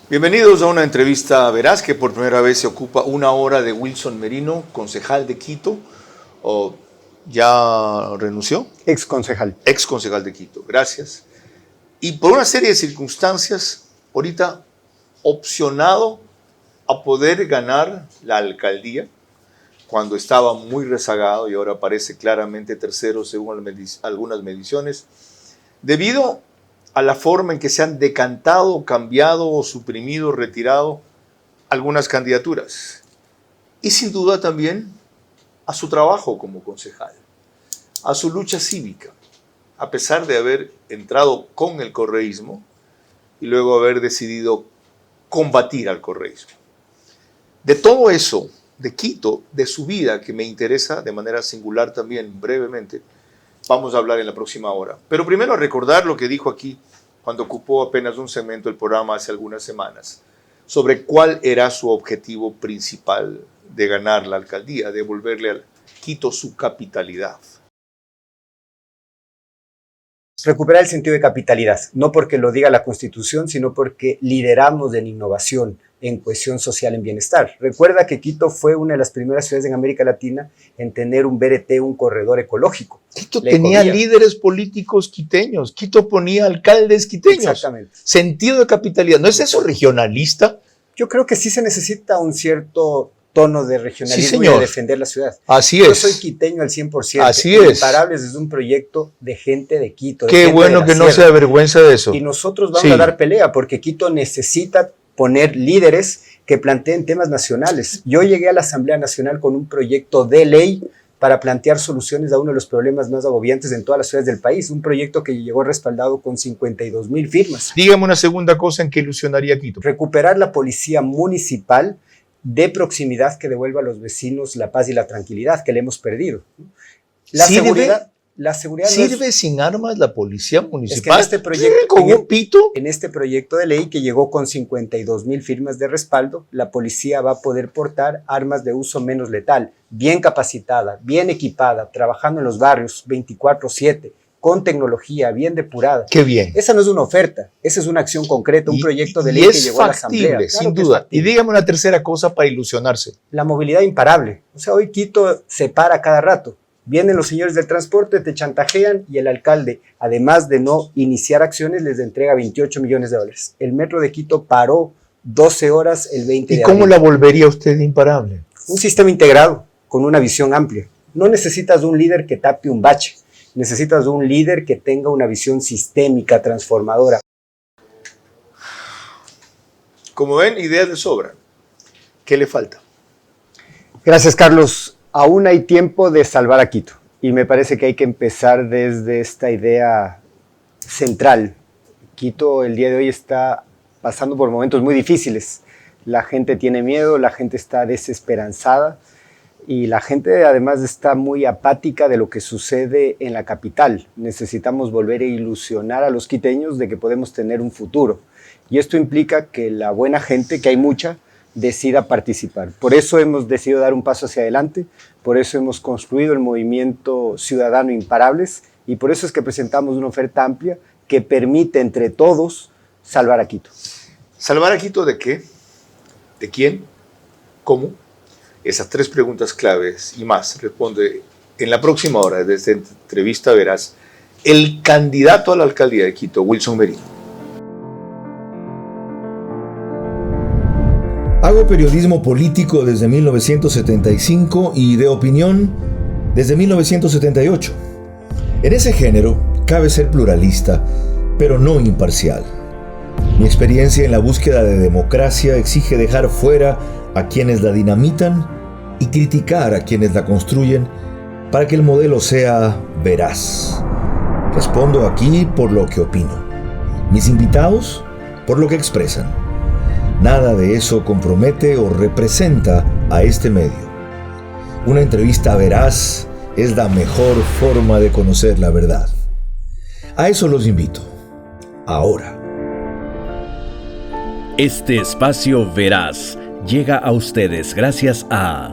Bienvenidos a una entrevista veraz que por primera vez se ocupa una hora de Wilson Merino, concejal de Quito. ¿Ya renunció? Ex concejal. Ex concejal de Quito, gracias. Y por una serie de circunstancias, ahorita opcionado a poder ganar la alcaldía, cuando estaba muy rezagado y ahora aparece claramente tercero según algunas mediciones, debido a la forma en que se han decantado, cambiado o suprimido, retirado algunas candidaturas. Y sin duda también a su trabajo como concejal, a su lucha cívica, a pesar de haber entrado con el correísmo y luego haber decidido combatir al correísmo. De todo eso, de Quito, de su vida, que me interesa de manera singular también, brevemente, vamos a hablar en la próxima hora. Pero primero recordar lo que dijo aquí cuando ocupó apenas un segmento del programa hace algunas semanas, sobre cuál era su objetivo principal de ganar la alcaldía, de devolverle a Quito su capitalidad. Recuperar el sentido de capitalidad, no porque lo diga la Constitución, sino porque lideramos en innovación, en cohesión social, en bienestar. Recuerda que Quito fue una de las primeras ciudades en América Latina en tener un BRT, un corredor ecológico. Quito tenía líderes políticos quiteños, Quito ponía alcaldes quiteños. Exactamente. Sentido de capitalidad, ¿no es eso regionalista? Yo creo que sí se necesita un cierto tono de regionalismo y de defender la ciudad. Así es. Yo soy quiteño al 100%. Así es. Imparables es un proyecto de gente de Quito. Qué bueno que no se avergüenza de eso. Y nosotros vamos a dar pelea porque Quito necesita poner líderes que planteen temas nacionales. Yo llegué a la Asamblea Nacional con un proyecto de ley para plantear soluciones a uno de los problemas más agobiantes en todas las ciudades del país. Un proyecto que llegó respaldado con 52,000 firmas. Dígame una segunda cosa en que ilusionaría Quito. Recuperar la policía municipal de proximidad que devuelva a los vecinos la paz y la tranquilidad que le hemos perdido. La seguridad ¿Sirve sin armas la policía municipal? Es que en este proyecto, ¿con un pito? En este proyecto de ley que llegó con 52,000 firmas de respaldo, la policía va a poder portar armas de uso menos letal, bien capacitada, bien equipada, trabajando en los barrios 24/7, con tecnología bien depurada. ¡Qué bien! Esa no es una oferta, esa es una acción concreta, un proyecto de ley que llegó a la Asamblea. Claro, sin duda. Y dígame una tercera cosa para ilusionarse. La movilidad imparable. O sea, hoy Quito se para cada rato. Vienen los señores del transporte, te chantajean y el alcalde, además de no iniciar acciones, les entrega 28 millones de dólares. El metro de Quito paró 12 horas el 20 de abril. ¿Y cómo la volvería usted imparable? Un sistema integrado, con una visión amplia. No necesitas un líder que tape un bache. Necesitas un líder que tenga una visión sistémica, transformadora. Como ven, ideas de sobra. ¿Qué le falta? Gracias, Carlos. Aún hay tiempo de salvar a Quito y me parece que hay que empezar desde esta idea central. Quito el día de hoy está pasando por momentos muy difíciles. La gente tiene miedo, la gente está desesperanzada y la gente además está muy apática de lo que sucede en la capital. Necesitamos volver a ilusionar a los quiteños de que podemos tener un futuro y esto implica que la buena gente, que hay mucha, decida participar. Por eso hemos decidido dar un paso hacia adelante, por eso hemos construido el movimiento ciudadano Imparables y por eso es que presentamos una oferta amplia que permite entre todos salvar a Quito. ¿Salvar a Quito de qué? ¿De quién? ¿Cómo? Esas tres preguntas claves y más responde en la próxima hora de esta entrevista verás el candidato a la alcaldía de Quito, Wilson Merino. Hago periodismo político desde 1975 y de opinión desde 1978. En ese género cabe ser pluralista, pero no imparcial. Mi experiencia en la búsqueda de democracia exige dejar fuera a quienes la dinamitan y criticar a quienes la construyen para que el modelo sea veraz. Respondo aquí por lo que opino. Mis invitados por lo que expresan. Nada de eso compromete o representa a este medio. Una entrevista veraz es la mejor forma de conocer la verdad. A eso los invito. Ahora. Este espacio veraz llega a ustedes gracias a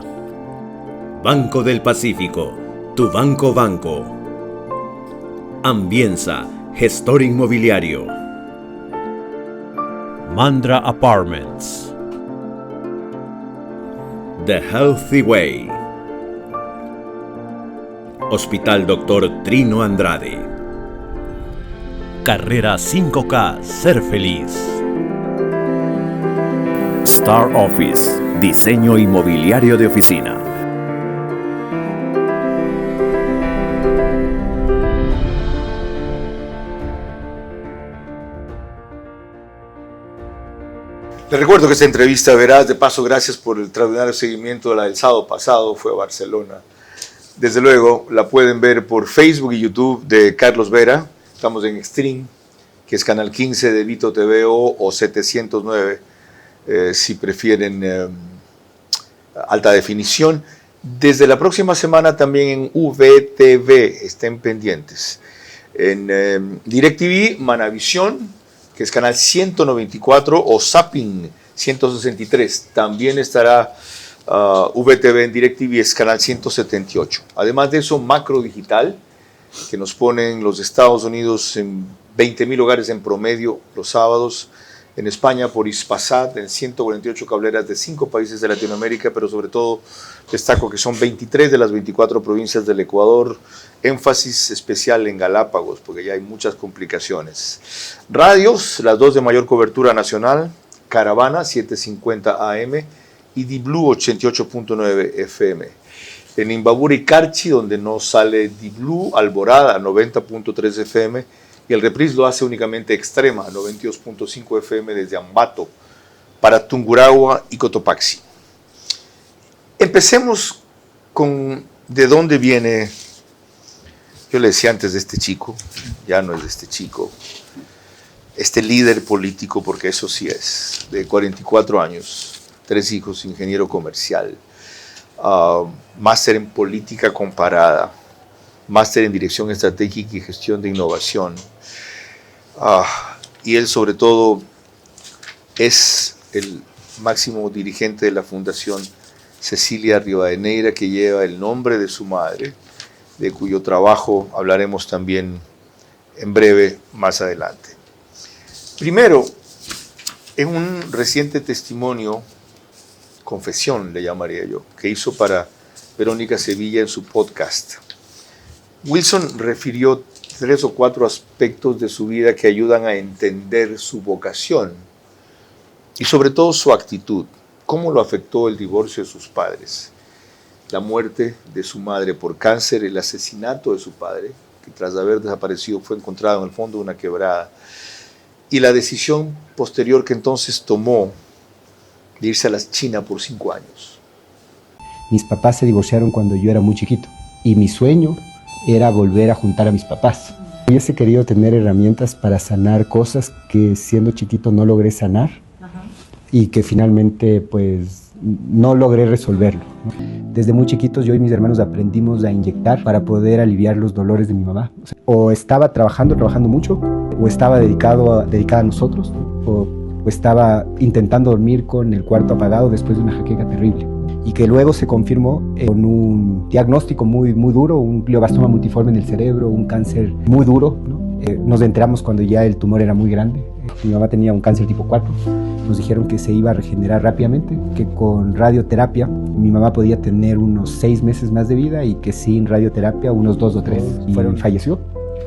Banco del Pacífico, tu banco. Ambienza, gestor inmobiliario. Mandra Apartments. The Healthy Way. Hospital Dr. Trino Andrade. Carrera 5K Ser Feliz. Star Office. Diseño inmobiliario de oficina. Les recuerdo que esta entrevista verás, de paso, gracias por el extraordinario seguimiento de la del sábado pasado, fue a Barcelona. Desde luego, la pueden ver por Facebook y YouTube de Carlos Vera. Estamos en Extreme, que es Canal 15 de Vito TVO o 709, si prefieren alta definición. Desde la próxima semana también en VTV, estén pendientes. En DirecTV, Manavisión, que es canal 194, o Zapping 163. También estará VTV en DirecTV, es canal 178. Además de eso, Macro Digital, que nos pone en los Estados Unidos en 20.000 hogares en promedio los sábados. En España por Hispasat, en 148 cableras de 5 países de Latinoamérica, pero sobre todo destaco que son 23 de las 24 provincias del Ecuador. Énfasis especial en Galápagos, porque ya hay muchas complicaciones. Radios, las dos de mayor cobertura nacional, Caravana 750 AM y Di-Blue 88.9 FM. En Imbabura y Carchi, donde no sale Di-Blue, Alborada 90.3 FM, y el reprise lo hace únicamente Extrema 92.5 FM desde Ambato para Tungurahua y Cotopaxi. Empecemos con de dónde viene. Yo le decía antes de este chico, ya no es de este chico, este líder político, porque eso sí es, de 44 años, 3 hijos, ingeniero comercial, máster en política comparada, máster en dirección estratégica y gestión de innovación. Y él sobre todo es el máximo dirigente de la Fundación Cecilia Rivadeneira, que lleva el nombre de su madre, de cuyo trabajo hablaremos también en breve más adelante. Primero, en un reciente testimonio, confesión le llamaría yo, que hizo para Verónica Sevilla en su podcast, Wilson refirió 3 o 4 aspectos de su vida que ayudan a entender su vocación y sobre todo su actitud, cómo lo afectó el divorcio de sus padres, la muerte de su madre por cáncer, el asesinato de su padre, que tras haber desaparecido fue encontrado en el fondo de una quebrada, y la decisión posterior que entonces tomó de irse a la China por 5 años. Mis papás se divorciaron cuando yo era muy chiquito y mi sueño era volver a juntar a mis papás. Hubiese querido tener herramientas para sanar cosas que siendo chiquito no logré sanar. Ajá. Y que finalmente pues no logré resolverlo, ¿no? Desde muy chiquitos yo y mis hermanos aprendimos a inyectar para poder aliviar los dolores de mi mamá. O estaba trabajando mucho, o estaba dedicada a nosotros, o estaba intentando dormir con el cuarto apagado después de una jaqueca terrible. Y que luego se confirmó con un diagnóstico muy duro, un glioblastoma multiforme en el cerebro, un cáncer muy duro, ¿no? Nos enteramos cuando ya el tumor era muy grande. Mi mamá tenía un cáncer tipo 4. Nos dijeron que se iba a regenerar rápidamente, que con radioterapia mi mamá podía tener unos 6 meses más de vida y que sin radioterapia unos 2 o 3. Y falleció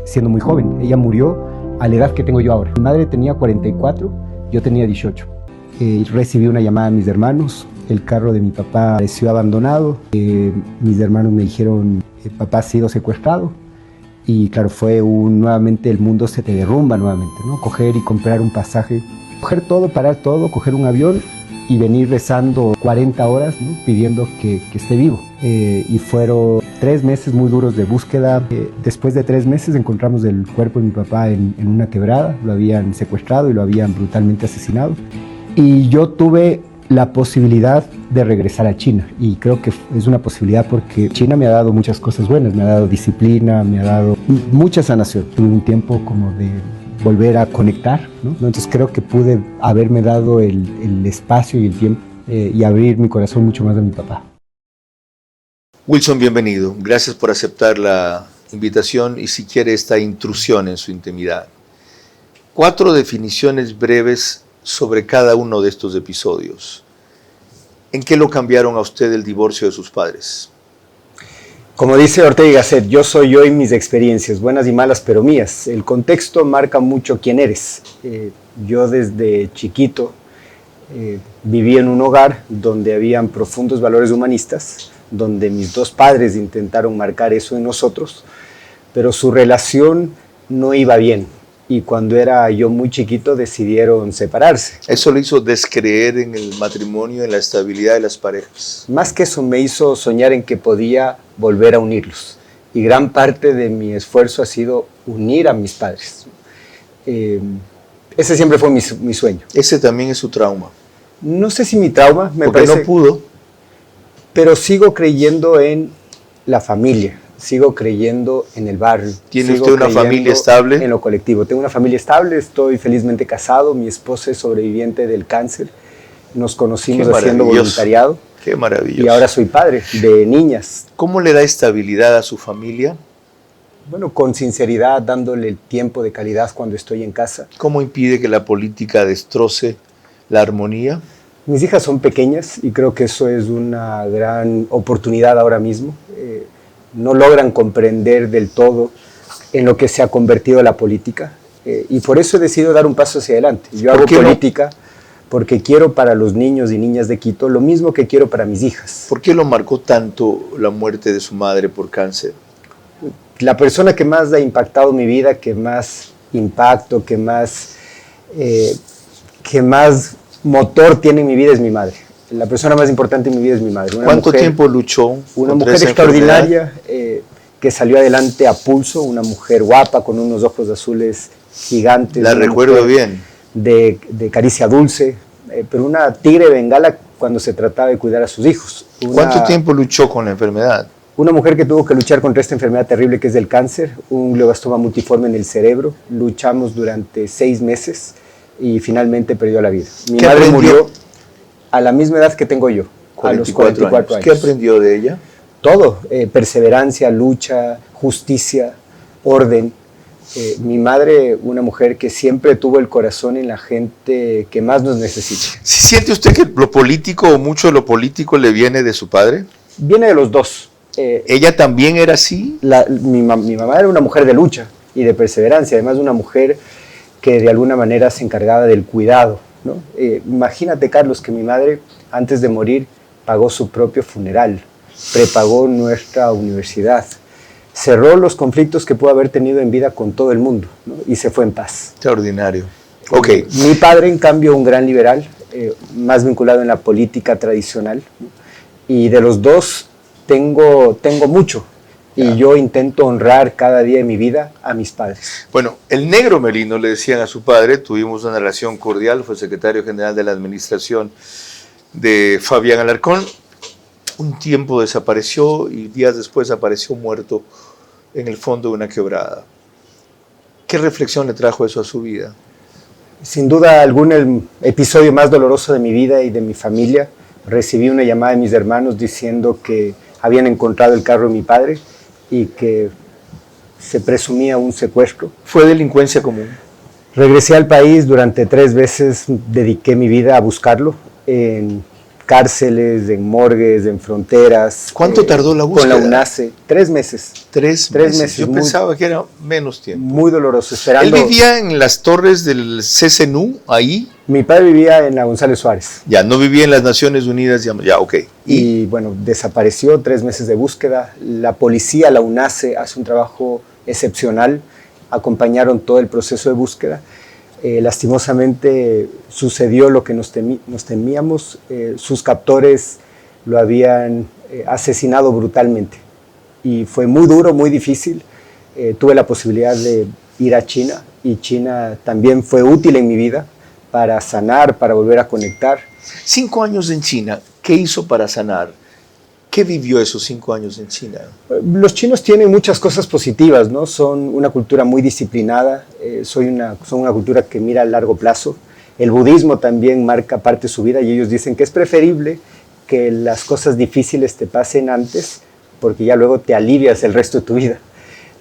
siendo muy joven. Ella murió a la edad que tengo yo ahora. Mi madre tenía 44, yo tenía 18. Recibí una llamada de mis hermanos. El carro de mi papá pareció abandonado. Mis hermanos me dijeron, papá ha sido secuestrado. Y claro, fue nuevamente el mundo se te derrumba nuevamente, ¿no? Coger y comprar un pasaje, coger todo, parar todo, coger un avión y venir rezando 40 horas, ¿no? Pidiendo que esté vivo. Y fueron 3 meses muy duros de búsqueda. Después de 3 meses encontramos el cuerpo de mi papá en una quebrada. Lo habían secuestrado y lo habían brutalmente asesinado. Y yo tuve la posibilidad de regresar a China, y creo que es una posibilidad porque China me ha dado muchas cosas buenas, me ha dado disciplina, me ha dado mucha sanación. Tuve un tiempo como de volver a conectar, ¿no? Entonces creo que pude haberme dado el espacio y el tiempo y abrir mi corazón mucho más a mi papá. Wilson, bienvenido. Gracias por aceptar la invitación y si quiere esta intrusión en su intimidad. 4 definiciones breves sobre cada uno de estos episodios. ¿En qué lo cambiaron a usted el divorcio de sus padres? Como dice Ortega y Gasset, yo soy yo y mis experiencias, buenas y malas, pero mías. El contexto marca mucho quién eres. Yo desde chiquito viví en un hogar donde habían profundos valores humanistas, donde mis dos padres intentaron marcar eso en nosotros, pero su relación no iba bien. Y cuando era yo muy chiquito decidieron separarse. ¿Eso le hizo descreer en el matrimonio, en la estabilidad de las parejas? Más que eso, me hizo soñar en que podía volver a unirlos. Y gran parte de mi esfuerzo ha sido unir a mis padres. Ese siempre fue mi sueño. Ese también es su trauma. No sé si mi trauma, me porque parece, no pudo. pero sigo creyendo en la familia. Sigo creyendo en el barrio. ¿Tiene sigo usted una creyendo familia estable? En lo colectivo. Tengo una familia estable, estoy felizmente casado, mi esposa es sobreviviente del cáncer. Nos conocimos haciendo voluntariado. Qué maravilloso. Y ahora soy padre de niñas. ¿Cómo le da estabilidad a su familia? Bueno, con sinceridad, dándole el tiempo de calidad cuando estoy en casa. ¿Cómo impide que la política destroce la armonía? Mis hijas son pequeñas y creo que eso es una gran oportunidad ahora mismo. No logran comprender del todo en lo que se ha convertido la política y por eso he decidido dar un paso hacia adelante. Yo hago política porque quiero para los niños y niñas de Quito lo mismo que quiero para mis hijas. ¿Por qué lo marcó tanto la muerte de su madre por cáncer? La persona que más ha impactado mi vida, que más impacto, que más motor tiene en mi vida es mi madre. La persona más importante en mi vida es mi madre. ¿Cuánto tiempo luchó? Una mujer extraordinaria que salió adelante a pulso, una mujer guapa con unos ojos azules gigantes. La recuerdo bien. De caricia dulce, pero una tigre bengala cuando se trataba de cuidar a sus hijos. ¿Cuánto tiempo luchó con la enfermedad? Una mujer que tuvo que luchar contra esta enfermedad terrible que es el cáncer, un glioblastoma multiforme en el cerebro. Luchamos durante 6 meses y finalmente perdió la vida. Mi madre murió a la misma edad que tengo yo, a los 44 años. ¿Qué aprendió de ella? Todo, perseverancia, lucha, justicia, orden. Mi madre, una mujer que siempre tuvo el corazón en la gente que más nos necesita. ¿Siente usted que lo político o mucho de lo político le viene de su padre? Viene de los dos. ¿Ella también era así? Mi mamá era una mujer de lucha y de perseverancia, además una mujer que de alguna manera se encargaba del cuidado, ¿no? Imagínate, Carlos, que mi madre antes de morir pagó su propio funeral, prepagó nuestra universidad, cerró los conflictos que pudo haber tenido en vida con todo el mundo, ¿no? Y se fue en paz. Extraordinario. Ok. Mi padre, en cambio, un gran liberal, más vinculado en la política tradicional, ¿no? Y de los dos tengo mucho. Y yo intento honrar cada día de mi vida a mis padres. Bueno, el negro Merino le decían a su padre, tuvimos una relación cordial, fue secretario general de la administración de Fabián Alarcón. Un tiempo desapareció y días después apareció muerto en el fondo de una quebrada. ¿Qué reflexión le trajo eso a su vida? Sin duda alguna, el episodio más doloroso de mi vida y de mi familia. Recibí una llamada de mis hermanos diciendo que habían encontrado el carro de mi padre y que se presumía un secuestro. ¿Fue delincuencia común? Regresé al país, durante 3 veces dediqué mi vida a buscarlo, en cárceles, en morgues, en fronteras. ¿Cuánto tardó la búsqueda? Con la UNACE, 3 meses. 3 meses. Yo pensaba que era menos tiempo. Muy doloroso, esperando. ¿Él vivía en las torres del CCNU, ahí? Mi padre vivía en la González Suárez. Ya, no vivía en las Naciones Unidas, ya, ok. Y bueno, desapareció, 3 meses de búsqueda. La policía, la UNACE, hace un trabajo excepcional. Acompañaron todo el proceso de búsqueda. Lastimosamente sucedió lo que nos temíamos. Sus captores lo habían asesinado brutalmente. Y fue muy duro, muy difícil. Tuve la posibilidad de ir a China y China también fue útil en mi vida para sanar, para volver a conectar. 5 años en China, ¿qué hizo para sanar? ¿Qué vivió esos 5 años en China? Los chinos tienen muchas cosas positivas, ¿no? Son una cultura muy disciplinada, son una cultura que mira a largo plazo. El budismo también marca parte de su vida y ellos dicen que es preferible que las cosas difíciles te pasen antes porque ya luego te alivias el resto de tu vida.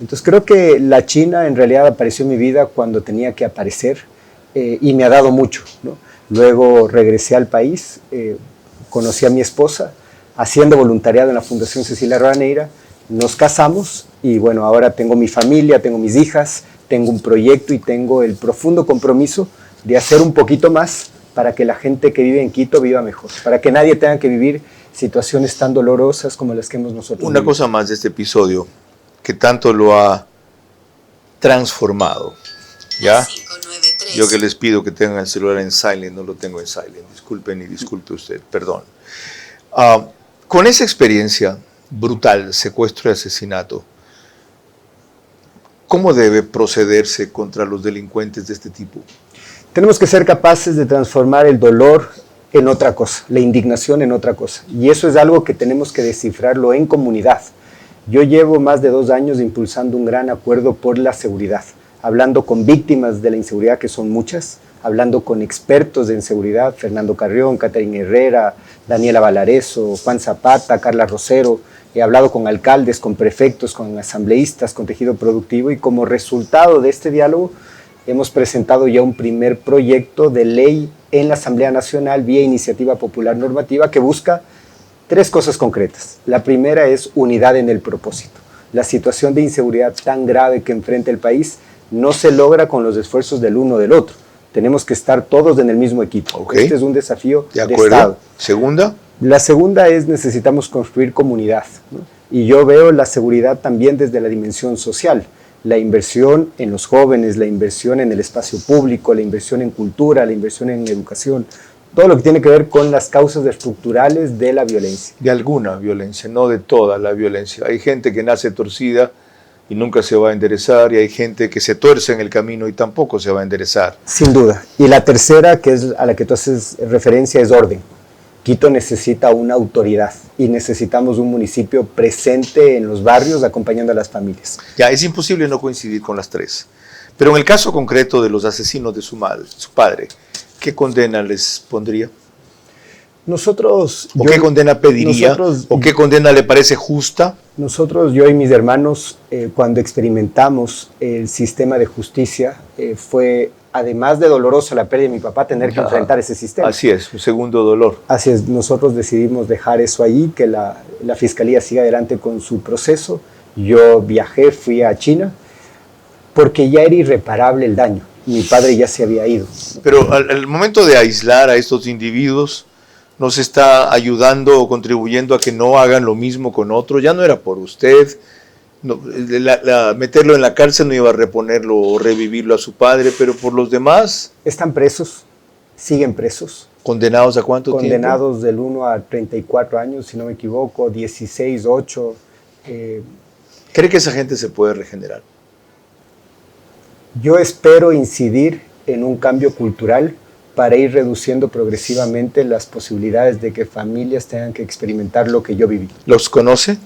Entonces creo que la China en realidad apareció en mi vida cuando tenía que aparecer y me ha dado mucho, ¿no? Luego regresé al país, conocí a mi esposa, haciendo voluntariado en la Fundación Cecilia Raneira, nos casamos y bueno, ahora tengo mi familia, tengo mis hijas, tengo un proyecto y tengo el profundo compromiso de hacer un poquito más para que la gente que vive en Quito viva mejor, para que nadie tenga que vivir situaciones tan dolorosas como las que hemos nosotros Una vivido. cosa más de este episodio que tanto lo ha transformado, ¿ya? 593. Yo que les pido que tengan el celular en silent, no lo tengo en silent, disculpen y disculpe usted, perdón. Con esa experiencia brutal, secuestro y asesinato, ¿cómo debe procederse contra los delincuentes de este tipo? Tenemos que ser capaces de transformar el dolor en otra cosa, la indignación en otra cosa. Y eso es algo que tenemos que descifrarlo en comunidad. Yo llevo más de 2 años impulsando un gran acuerdo por la seguridad, hablando con víctimas de la inseguridad, que son muchas, hablando con expertos en seguridad, Fernando Carrión, Caterina Herrera, Daniela Valareso, Juan Zapata, Carla Rosero. He hablado con alcaldes, con prefectos, con asambleístas, con tejido productivo, y como resultado de este diálogo hemos presentado ya un primer proyecto de ley en la Asamblea Nacional vía iniciativa popular normativa que busca 3 cosas concretas. La primera es unidad en el propósito. La situación de inseguridad tan grave que enfrenta el país no se logra con los esfuerzos del uno o del otro. Tenemos que estar todos en el mismo equipo. Ok. Este es un desafío ¿De de acuerdo? Estado. Segunda, La segunda es necesitamos construir comunidad, ¿no? Y yo veo la seguridad también desde la dimensión social. La inversión en los jóvenes, la inversión en el espacio público, la inversión en cultura, la inversión en educación, todo lo que tiene que ver con las causas estructurales de la violencia. de alguna violencia, no de toda la violencia. Hay gente que nace torcida y nunca se va a enderezar, y hay gente que se tuerce en el camino y tampoco se va a enderezar. Sin duda. Y la tercera, que es a la que tú haces referencia, es orden. Quito necesita una autoridad y necesitamos un municipio presente en los barrios acompañando a las familias. Ya, es imposible no coincidir con las 3. Pero en el caso concreto de los asesinos de su madre, su padre, ¿qué condena les pondría? Nosotros... ¿O qué condena pediría? ¿O qué condena le parece justa? Nosotros, yo y mis hermanos, cuando experimentamos el sistema de justicia, fue, además de dolorosa la pérdida de mi papá, tener que enfrentar ese sistema. Así es, un segundo dolor. Así es, nosotros decidimos dejar eso ahí, que la Fiscalía siga adelante con su proceso. Yo viajé, fui a China, porque ya era irreparable el daño. Mi padre ya se había ido. Pero al momento de aislar a estos individuos, ¿nos está ayudando o contribuyendo a que no hagan lo mismo con otro? Ya no era por usted. No, meterlo en la cárcel no iba a reponerlo o revivirlo a su padre, pero por los demás. Están presos, siguen presos. ¿Condenados a cuánto tiempo? Condenados del 1 a 34 años, si no me equivoco, 16, 8. ¿Cree que esa gente se puede regenerar? Yo espero incidir en un cambio cultural para ir reduciendo progresivamente las posibilidades de que familias tengan que experimentar lo que yo viví. ¿Los conoce?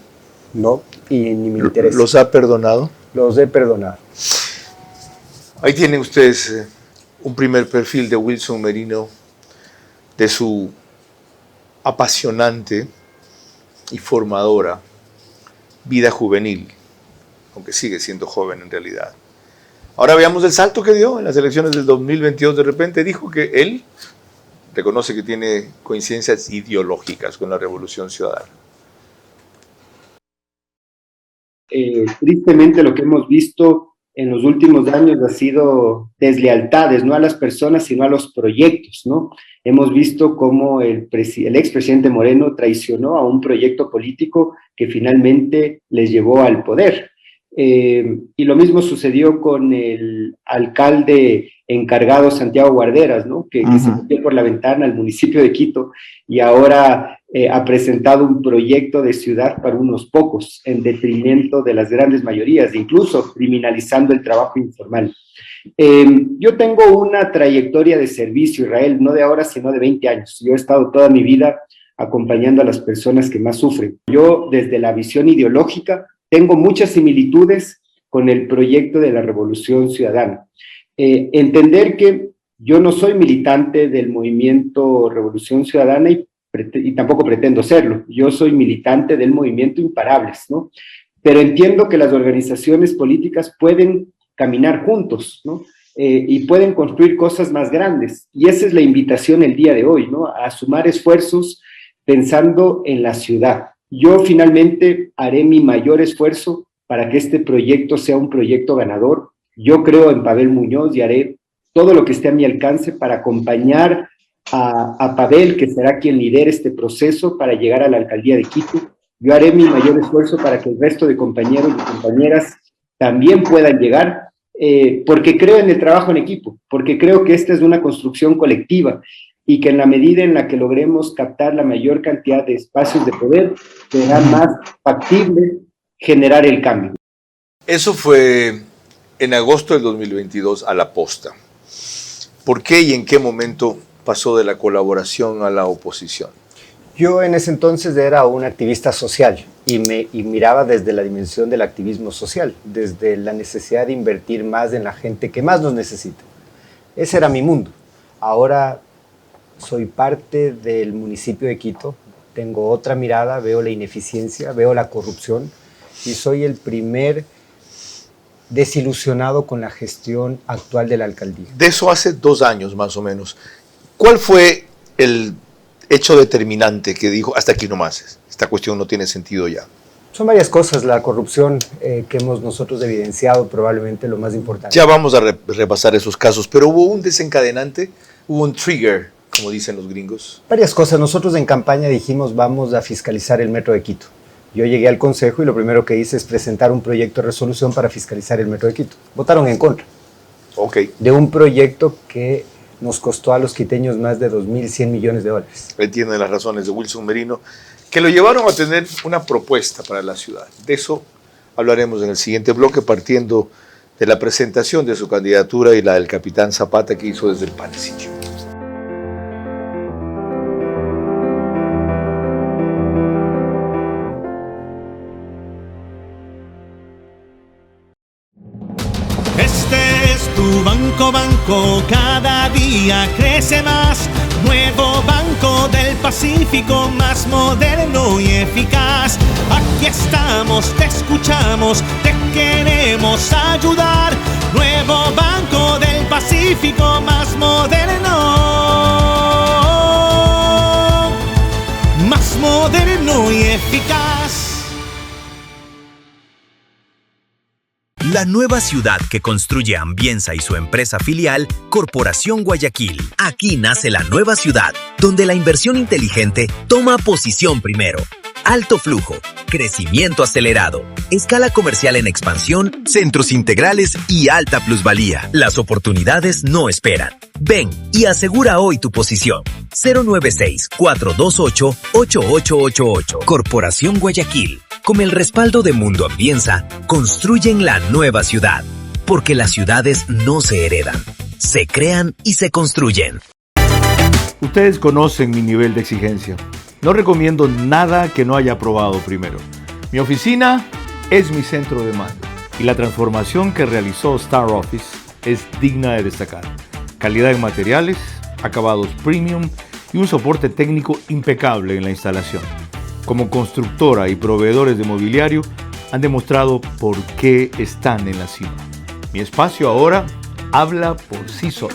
No, y ni me interesa. ¿Los ha perdonado? Los he perdonado. Ahí tienen ustedes un primer perfil de Wilson Merino, de su apasionante y formadora vida juvenil, aunque sigue siendo joven en realidad. Ahora veamos el salto que dio en las elecciones del 2022. De repente dijo que él reconoce que tiene coincidencias ideológicas con la Revolución Ciudadana. Tristemente lo que hemos visto en los últimos años ha sido deslealtades, no a las personas, sino a los proyectos, ¿no? Hemos visto cómo el expresidente Moreno traicionó a un proyecto político que finalmente les llevó al poder. Y lo mismo sucedió con el alcalde encargado Santiago Guarderas, ¿no? que se metió por la ventana al municipio de Quito y ahora ha presentado un proyecto de ciudad para unos pocos, en detrimento de las grandes mayorías, incluso criminalizando el trabajo informal. Yo tengo una trayectoria de servicio, Israel, no de ahora, sino de 20 años. Yo he estado toda mi vida acompañando a las personas que más sufren. Yo, desde la visión ideológica, tengo muchas similitudes con el proyecto de la Revolución Ciudadana. Entender que yo no soy militante del movimiento Revolución Ciudadana y tampoco pretendo serlo. Yo soy militante del movimiento Imparables, ¿no? Pero entiendo que las organizaciones políticas pueden caminar juntos, ¿no? y pueden construir cosas más grandes. Y esa es la invitación el día de hoy, ¿no? A sumar esfuerzos pensando en la ciudad. Yo finalmente haré mi mayor esfuerzo para que este proyecto sea un proyecto ganador. Yo creo en Pavel Muñoz y haré todo lo que esté a mi alcance para acompañar a Pavel, que será quien lidere este proceso para llegar a la alcaldía de Quito. Yo haré mi mayor esfuerzo para que el resto de compañeros y compañeras también puedan llegar, porque creo en el trabajo en equipo, porque creo que esta es una construcción colectiva y que en la medida en la que logremos captar la mayor cantidad de espacios de poder, será más factible generar el cambio. Eso fue en agosto del 2022 a la posta. ¿Por qué y en qué momento pasó de la colaboración a la oposición? Yo en ese entonces era un activista social y miraba desde la dimensión del activismo social, desde la necesidad de invertir más en la gente que más nos necesita. Ese era mi mundo. Ahora soy parte del municipio de Quito, tengo otra mirada, veo la ineficiencia, veo la corrupción y soy el primer desilusionado con la gestión actual de la alcaldía. De eso hace 2 años más o menos. ¿Cuál fue el hecho determinante que dijo, hasta aquí nomás, esta cuestión no tiene sentido ya? Son varias cosas, la corrupción que hemos nosotros evidenciado, probablemente lo más importante. Ya vamos a repasar esos casos, pero hubo un desencadenante, hubo un trigger, como dicen los gringos. Varias cosas, nosotros en campaña dijimos vamos a fiscalizar el metro de Quito. Yo llegué al consejo y lo primero que hice es presentar un proyecto de resolución para fiscalizar el metro de Quito. Votaron en contra. Ok. De un proyecto que nos costó a los quiteños más de 2.100 millones de dólares. Entienden las razones de Wilson Merino, que lo llevaron a tener una propuesta para la ciudad. De eso hablaremos en el siguiente bloque, partiendo de la presentación de su candidatura y la del capitán Zapata que hizo desde el panecillo. Este es tu banco, cada día crece más. Nuevo Banco del Pacífico, más moderno y eficaz. Aquí estamos, te escuchamos, te queremos ayudar. Nuevo Banco del Pacífico, más moderno y eficaz. La nueva ciudad que construye Ambienza y su empresa filial, Corporación Guayaquil. Aquí nace la nueva ciudad, donde la inversión inteligente toma posición primero. Alto flujo, crecimiento acelerado, escala comercial en expansión, centros integrales y alta plusvalía. Las oportunidades no esperan. Ven y asegura hoy tu posición. 096-428-8888. Corporación Guayaquil. Con el respaldo de Mundo Ambienza, construyen la nueva ciudad. Porque las ciudades no se heredan, se crean y se construyen. Ustedes conocen mi nivel de exigencia. No recomiendo nada que no haya probado primero. Mi oficina es mi centro de mando y la transformación que realizó Star Office es digna de destacar. Calidad en materiales, acabados premium y un soporte técnico impecable en la instalación. Como constructora y proveedores de mobiliario han demostrado por qué están en la cima. Mi espacio ahora habla por sí solo.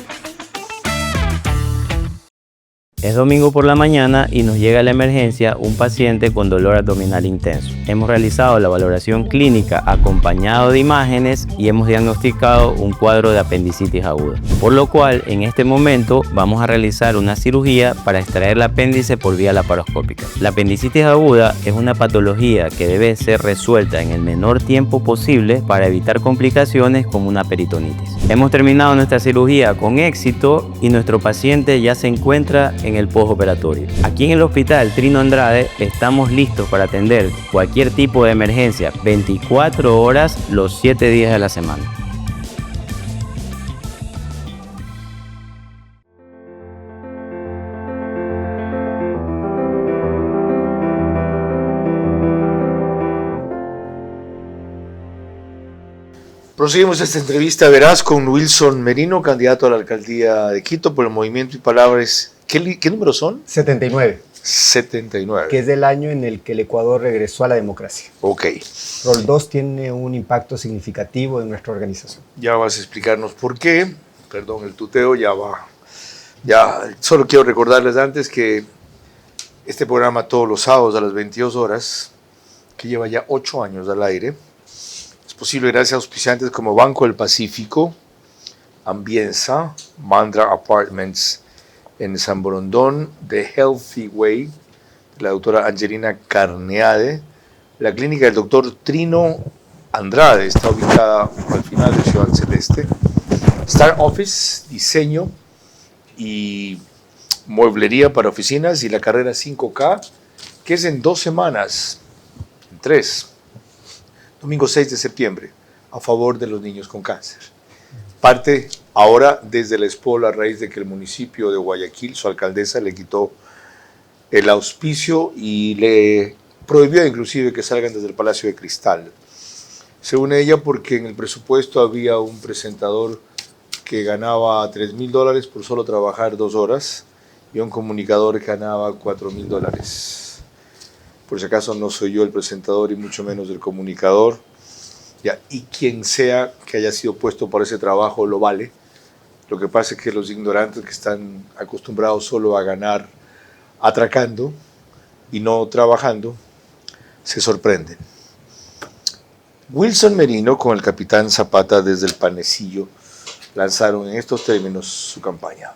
Es domingo por la mañana y nos llega a la emergencia un paciente con dolor abdominal intenso. Hemos realizado la valoración clínica acompañado de imágenes y hemos diagnosticado un cuadro de apendicitis aguda. Por lo cual, en este momento vamos a realizar una cirugía para extraer el apéndice por vía laparoscópica. La apendicitis aguda es una patología que debe ser resuelta en el menor tiempo posible para evitar complicaciones como una peritonitis. Hemos terminado nuestra cirugía con éxito y nuestro paciente ya se encuentra en el postoperatorio. Aquí en el Hospital Trino Andrade estamos listos para atender cualquier tipo de emergencia 24 horas los 7 días de la semana. Proseguimos esta entrevista, verás, con Wilson Merino, candidato a la alcaldía de Quito por el Movimiento y Palabras. ¿Qué números son? 79. 79. Que es el año en el que el Ecuador regresó a la democracia. Ok. Rol 2 tiene un impacto significativo en nuestra organización. Ya vas a explicarnos por qué, perdón el tuteo, ya va. Ya, solo quiero recordarles antes que este programa todos los sábados a las 22 horas, que lleva ya 8 años al aire, es posible gracias a auspiciantes como Banco del Pacífico, Ambienza, Mandra Apartments en San Borondón, The Healthy Way, de la doctora Angelina Carneade, la clínica del doctor Trino Andrade, está ubicada al final de Ciudad Celeste, Star Office, diseño y mueblería para oficinas, y la carrera 5K, que es en 2 semanas, en 3, domingo 6 de septiembre, a favor de los niños con cáncer. Parte ahora desde la Espola a raíz de que el municipio de Guayaquil, su alcaldesa, le quitó el auspicio y le prohibió inclusive que salgan desde el Palacio de Cristal. Según ella, porque en el presupuesto había un presentador que ganaba $3,000 por solo trabajar 2 horas y un comunicador que ganaba $4,000. Por si acaso no soy yo el presentador y mucho menos el comunicador. Ya, y quien sea que haya sido puesto por ese trabajo lo vale. Lo que pasa es que los ignorantes que están acostumbrados solo a ganar atracando y no trabajando, se sorprenden. Wilson Merino con el capitán Zapata desde el Panecillo lanzaron en estos términos su campaña.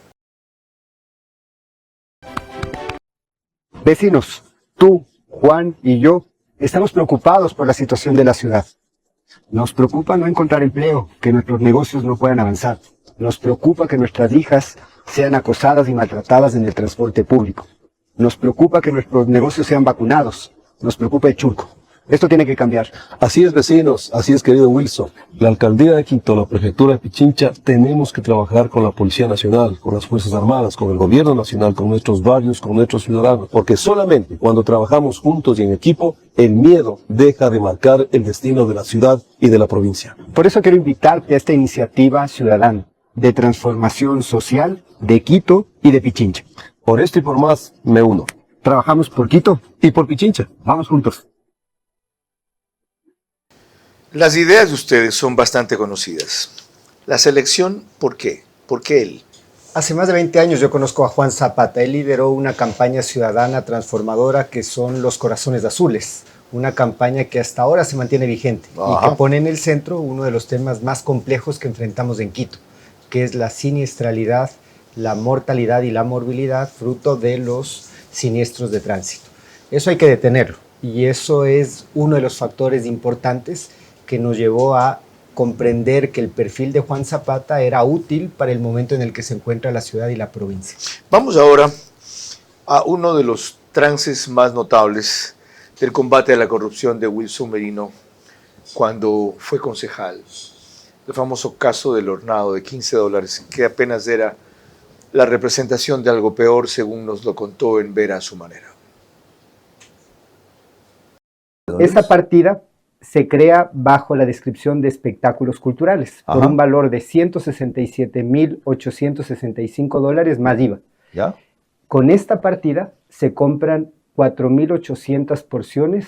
Vecinos, tú, Juan y yo estamos preocupados por la situación de la ciudad. Nos preocupa no encontrar empleo, que nuestros negocios no puedan avanzar. Nos preocupa que nuestras hijas sean acosadas y maltratadas en el transporte público. Nos preocupa que nuestros negocios sean vacunados. Nos preocupa el Churco. Esto tiene que cambiar. Así es, vecinos, así es, querido Wilson. La alcaldía de Quito, la prefectura de Pichincha, tenemos que trabajar con la Policía Nacional, con las Fuerzas Armadas, con el gobierno nacional, con nuestros barrios, con nuestros ciudadanos, porque solamente cuando trabajamos juntos y en equipo, el miedo deja de marcar el destino de la ciudad y de la provincia. Por eso quiero invitarte a esta iniciativa ciudadana de transformación social de Quito y de Pichincha. Por esto y por más, me uno. Trabajamos por Quito Y por Pichincha. Vamos juntos. Las ideas de ustedes son bastante conocidas. La selección, ¿por qué? ¿Por qué él? Hace más de 20 años yo conozco a Juan Zapata. Él lideró una campaña ciudadana transformadora que son los Corazones Azules. Una campaña que hasta ahora se mantiene vigente y que pone en el centro uno de los temas más complejos que enfrentamos en Quito, que es la siniestralidad, la mortalidad y la morbilidad fruto de los siniestros de tránsito. Eso hay que detenerlo y eso es uno de los factores importantes que nos llevó a comprender que el perfil de Juan Zapata era útil para el momento en el que se encuentra la ciudad y la provincia. Vamos ahora a uno de los trances más notables del combate a la corrupción de Wilson Merino cuando fue concejal. El famoso caso del hornado de $15, que apenas era la representación de algo peor, según nos lo contó en Vera a su manera. Esa partida se crea bajo la descripción de espectáculos culturales, por un valor de $167,865 más IVA. ¿Ya? Con esta partida se compran 4.800 porciones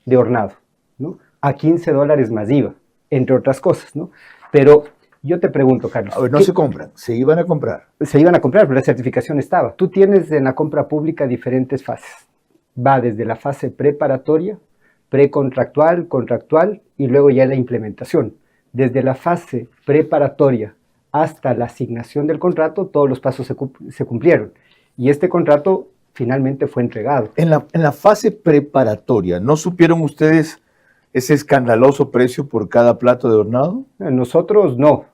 de hornado, ¿no? A $15 más IVA, entre otras cosas, ¿no? Pero yo te pregunto, Carlos. A ver, no se compran, se iban a comprar. Se iban a comprar, pero la certificación estaba. Tú tienes en la compra pública diferentes fases. Va desde la fase preparatoria, precontractual, contractual y luego ya la implementación. Desde la fase preparatoria hasta la asignación del contrato, todos los pasos se cumplieron. Y este contrato finalmente fue entregado. En la fase preparatoria, ¿no supieron ustedes ese escandaloso precio por cada plato de hornado? Nosotros no,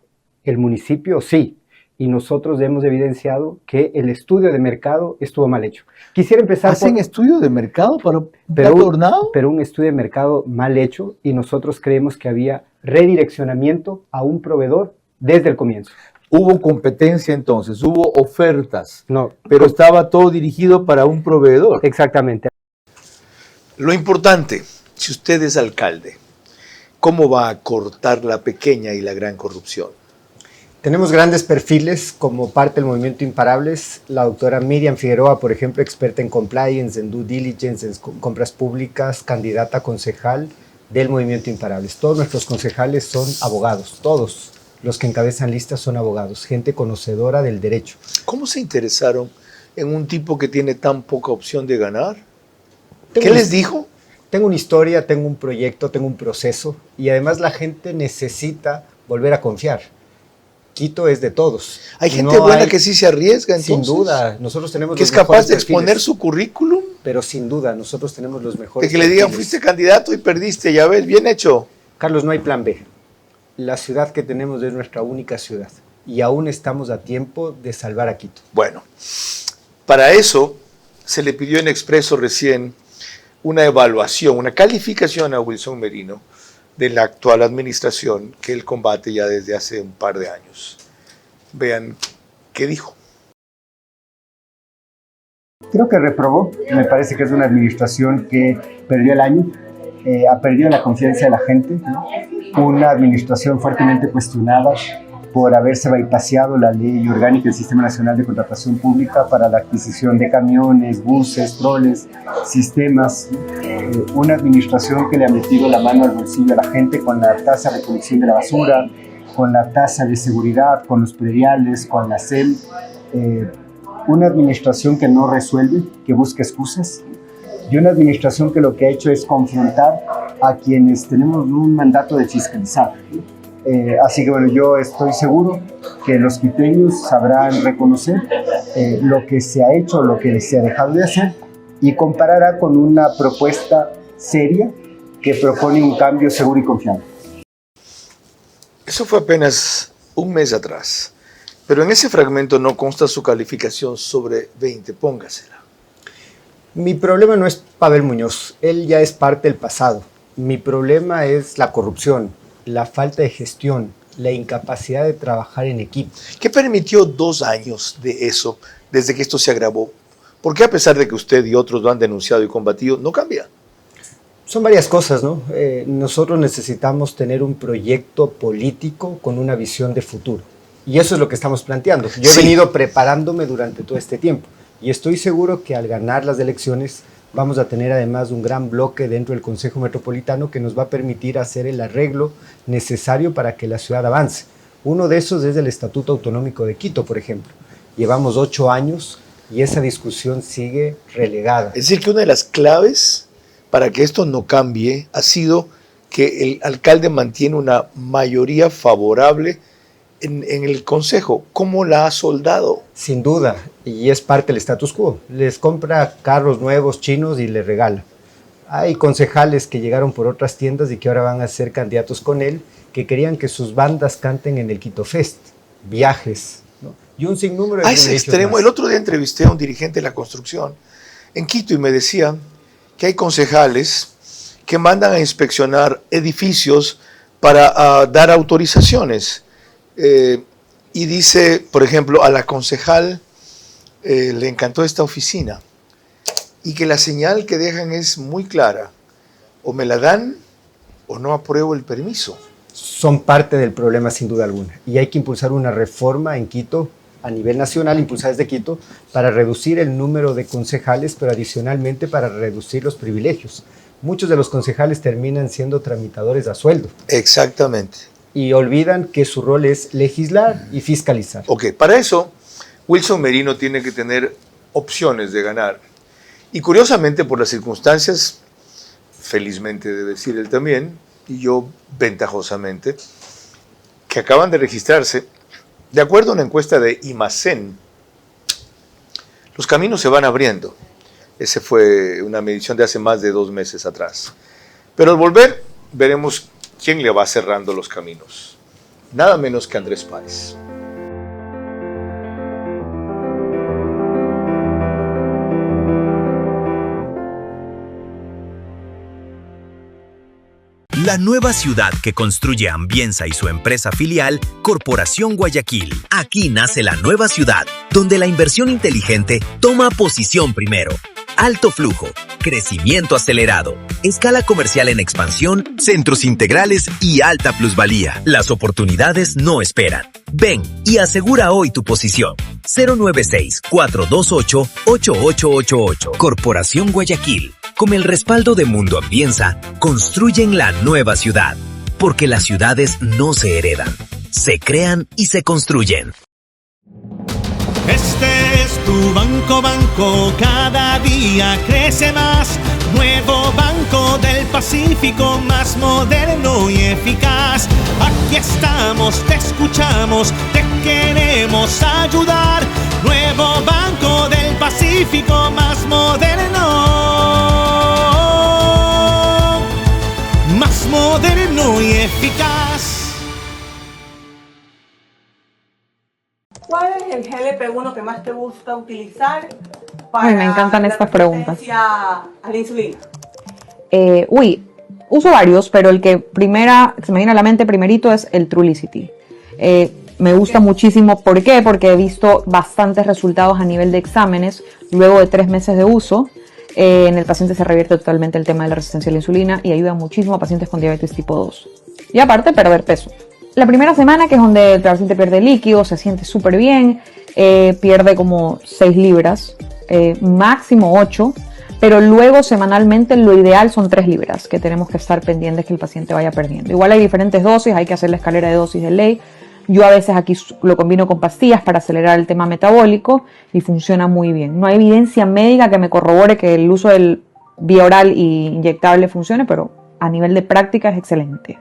el municipio sí. Y nosotros hemos evidenciado que el estudio de mercado estuvo mal hecho. Quisiera empezar ¿Hacen estudio de mercado para un plato hornado? Pero un estudio de mercado mal hecho y nosotros creemos que había redireccionamiento a un proveedor desde el comienzo. Hubo competencia entonces, hubo ofertas, No, pero estaba todo dirigido para un proveedor. Exactamente. Lo importante, si usted es alcalde, ¿cómo va a cortar la pequeña y la gran corrupción? Tenemos grandes perfiles como parte del movimiento Imparables. La doctora Miriam Figueroa, por ejemplo, experta en compliance, en due diligence, en compras públicas, candidata a concejal del movimiento Imparables. Todos nuestros concejales son abogados, todos. los que encabezan listas son abogados, gente conocedora del derecho. ¿Cómo se interesaron en un tipo que tiene tan poca opción de ganar? ¿Qué les dijo? Tengo una historia, tengo un proyecto, tengo un proceso y además la gente necesita volver a confiar. Quito es de todos. Hay gente buena que sí se arriesga, entonces. Sin duda, nosotros tenemos que los es capaz de perfiles, exponer su currículum. Pero sin duda, nosotros tenemos los mejores. De que le digan, perfiles. fuiste candidato y perdiste, ya ves, bien hecho. Carlos, no hay plan B. La ciudad que tenemos es nuestra única ciudad y aún estamos a tiempo de salvar a Quito. Bueno, para eso se le pidió en expreso recién una evaluación, una calificación a Wilson Merino de la actual administración que él combate ya desde hace un par de años. Vean qué dijo. Creo que reprobó. Me parece que es una administración que perdió el año, ha perdido la confianza de la gente, ¿no? Una administración fuertemente cuestionada por haberse bypaseado la ley orgánica del Sistema Nacional de Contratación Pública para la adquisición de camiones, buses, troles, sistemas. Una administración que le ha metido la mano al bolsillo a la gente con la tasa de recolección de la basura, con la tasa de seguridad, con los prediales, con la SEM. Una administración que no resuelve, que busca excusas. Y una administración que lo que ha hecho es confrontar a quienes tenemos un mandato de fiscalizar. Así que bueno, yo estoy seguro que los quiteños sabrán reconocer lo que se ha hecho, lo que se ha dejado de hacer y comparará con una propuesta seria que propone un cambio seguro y confiable. Eso fue apenas un mes atrás, pero en ese fragmento no consta su calificación sobre 20, póngasela. Mi problema no es Pavel Muñoz, él ya es parte del pasado. Mi problema es la corrupción, la falta de gestión, la incapacidad de trabajar en equipo. ¿Qué permitió 2 años de eso desde que esto se agravó? ¿Por qué a pesar de que usted y otros lo han denunciado y combatido, no cambia? Son varias cosas, ¿no? Nosotros necesitamos tener un proyecto político con una visión de futuro. Y eso es lo que estamos planteando. Yo he venido preparándome durante todo este tiempo. Y estoy seguro que al ganar las elecciones vamos a tener además un gran bloque dentro del Consejo Metropolitano que nos va a permitir hacer el arreglo necesario para que la ciudad avance. Uno de esos es el Estatuto Autonómico de Quito, por ejemplo. Llevamos 8 años y esa discusión sigue relegada. Es decir, que una de las claves para que esto no cambie ha sido que el alcalde mantiene una mayoría favorable en el Consejo. ¿Cómo la ha soldado? Sin duda, y es parte del status quo. Les compra carros nuevos chinos y les regala. Hay concejales que llegaron por otras tiendas y que ahora van a ser candidatos con él, que querían que sus bandas canten en el Quito Fest, viajes, ¿no? Y un sinnúmero de ese extremo. Más. El otro día entrevisté a un dirigente de la construcción en Quito y me decía que hay concejales que mandan a inspeccionar edificios para dar autorizaciones. Y dice, por ejemplo, a la concejal le encantó esta oficina y que la señal que dejan es muy clara: o me la dan o no apruebo el permiso. Son parte del problema sin duda alguna y hay que impulsar una reforma en Quito a nivel nacional, impulsada desde Quito, para reducir el número de concejales, pero adicionalmente para reducir los privilegios. Muchos de los concejales terminan siendo tramitadores a sueldo. Exactamente. Y olvidan que su rol es legislar y fiscalizar. Ok, para eso Wilson Merino tiene que tener opciones de ganar. Y curiosamente, por las circunstancias, felizmente debe decir él también, y yo ventajosamente, que acaban de registrarse, de acuerdo a una encuesta de IMACEN, los caminos se van abriendo. Esa fue una medición de hace más de 2 meses atrás. Pero al volver, veremos quién le va cerrando los caminos. Nada menos que Andrés Páez. La nueva ciudad que construye Ambienza y su empresa filial, Corporación Guayaquil. Aquí nace la nueva ciudad, donde la inversión inteligente toma posición primero. Alto flujo, crecimiento acelerado, escala comercial en expansión, centros integrales y alta plusvalía. Las oportunidades no esperan. Ven y asegura hoy tu posición. 096-428-8888. Corporación Guayaquil. Con el respaldo de Mundo Ambienza, construyen la nueva ciudad. porque las ciudades no se heredan, se crean y se construyen. Este es tu banco, cada día crece más. Nuevo Banco del Pacífico, más moderno y eficaz. Aquí estamos, te escuchamos, te queremos ayudar. Nuevo Banco del Pacífico, más moderno y eficaz. ¿Cuál es el GLP-1 que más te gusta utilizar para Ay, me encantan estas preguntas. a la insulina? Uso varios, pero el que se me viene a la mente primerito es el Trulicity. Me gusta muchísimo. ¿Por qué? Porque he visto bastantes resultados a nivel de exámenes luego de 3 meses de uso. En el paciente se revierte totalmente el tema de la resistencia a la insulina y ayuda muchísimo a pacientes con diabetes tipo 2. Y aparte, perder peso. La primera semana, que es donde el paciente pierde líquido, se siente súper bien, pierde como 6 libras, máximo 8, pero luego semanalmente lo ideal son 3 libras, que tenemos que estar pendientes que el paciente vaya perdiendo. Igual hay diferentes dosis, hay que hacer la escalera de dosis de ley. Yo a veces aquí lo combino con pastillas para acelerar el tema metabólico y funciona muy bien. No hay evidencia médica que me corrobore que el uso del vía oral y inyectable funcione, pero a nivel de práctica es excelente.